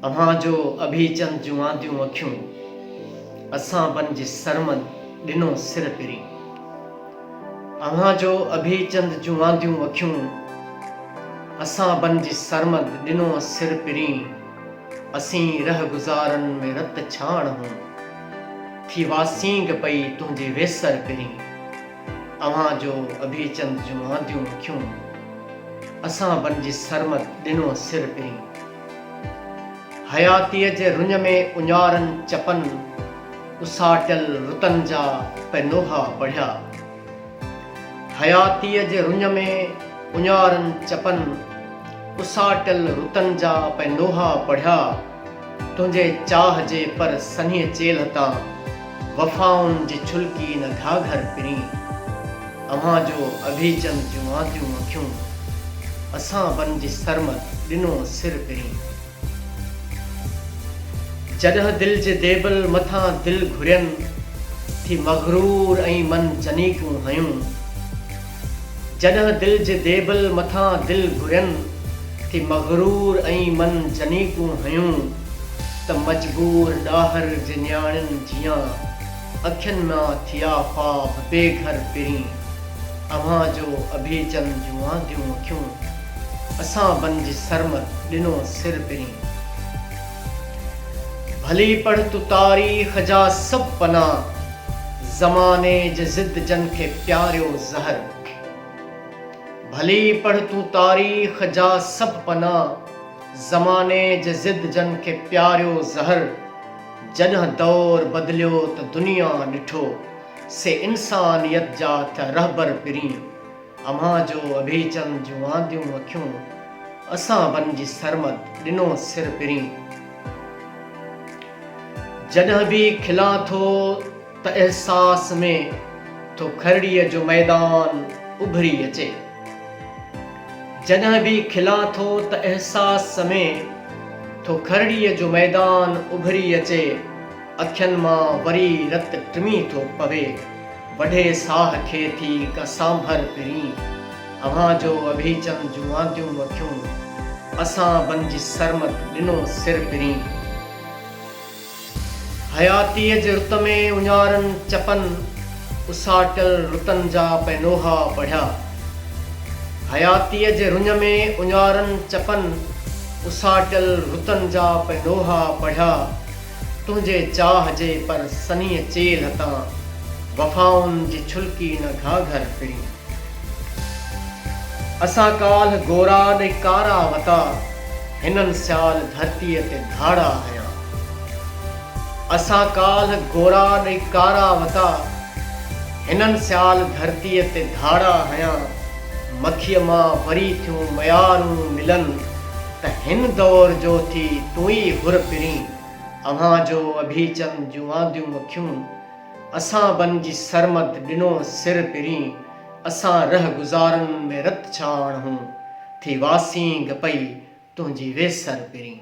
अव्हां जो अभीचंद जूं आंदियूं अखियूं असां बन जी सरमद ॾिनो सिर पिरी। अव्हां जो अभीचंद जूं आंदियूं अखियूं असां बन जी सरमद ॾिनो सिर पिरी। असीं रह गुज़ारन में रत छाण हूं थी वासींग पई तुंहिंजे वेसर पिरी। अव्हां जो अभीचंद जूं आंदियूं अखियूं असां बन जी सरमद ॾिनो सिर पिरी। हयातीअ जे रुञ में उञारन चपन उसाटियल रुतन जा पैनोहा पढ़िया। हयातीअ जे रुञ में उञारन चपन उसाटियल रुतन जा पैनोहा पढ़िया। तुंहिंजे चाह जे पर सन्हीअ चेल तां वफ़ाउनि जी छुलकी न घाघर पिरी। अव्हां जो अभीचंद जूं आंदियूं अखियूं असां बन जी सरमद ॾिनो सिर पिरी। जॾहिं दिल जे देबल मथां दिल घुरियनि थी मग़रूर ऐं मन जनीकूं हयूं। जॾहिं दिल जे देबल मथां दिल घुरियनि थी मग़रूर ऐं मन जनीकूं हयूं त मजबूर ॾाहर जे न्याणियुनि जियां अखियुनि मां थिया ख्वाब बेघर पिरी। अव्हां जो अभीचंद जूं आंदियूं अखियूं असां बन जी सरमद ॾिनो सिर पिरी। भली पढ़ तू तारीख़ जा सब पना ज़माने जे ज़िद जन खे प्यारियो ज़हर। भली पढ़ तू तारीख़ जा सब पना ज़माने जे ज़िद जन खे प्यारियो ज़हर। जॾहिं दौर बदिलियो त दुनिया ॾिठो से इंसानियत जा थिया रहबर पिरी। अव्हां जो अभीचंद जूं आंदियूं अखियूं असां बन जी सरमद ॾिनो सिर पिरी। जॾहिं बि खिलां थो त एहसास में तो खरड़ीअ जो मैदान उभरी अचे। जॾहिं बि खिलां थो त एहसास में तो खरड़ीअ जो मैदान उभरी अचे। अखियुनि मां वरी रत टिमी थो पवे वॾे साह खे थी का सांभर पिरी। अव्हां जो अभीचंद जूं आंदियूं अखियूं असां बन जी सरमद ॾिनो सिर पिरी। हयातीअ जे रुत में उञारन चपन उसाटियल रुतन जा पैनोहा पढ़िया। हयातीअ जे रुञ में उञारन चपन उसाटियल रुतन जा पैनोहा पढ़िया। तुंहिंजे चाह जे पर सन्हीअ चेल तां वफ़ाउनि जी छुलकी न घाघर पिरी। असां काल्ह गोरा ॾेई कारा वता हिननि सियाल धरतीअ ते धाड़ा हया। असां काल्ह गोरा ॾेई कारा वता हिननि सियाल धरतीअ ते धाड़ा हया। मखीअ मां वरी थियूं मयारूं मिलनि त हिन दौर जो थी तूं ई हुर पिरी। अव्हां जो अभीचंद जूं आंदियूं अखियूं असां बन जी सरमद ॾिनो सिर पिरी। असां रह गुज़ारन में रत छाण हूं थी वासींग पई तुंहिंजी वेसर पिरी।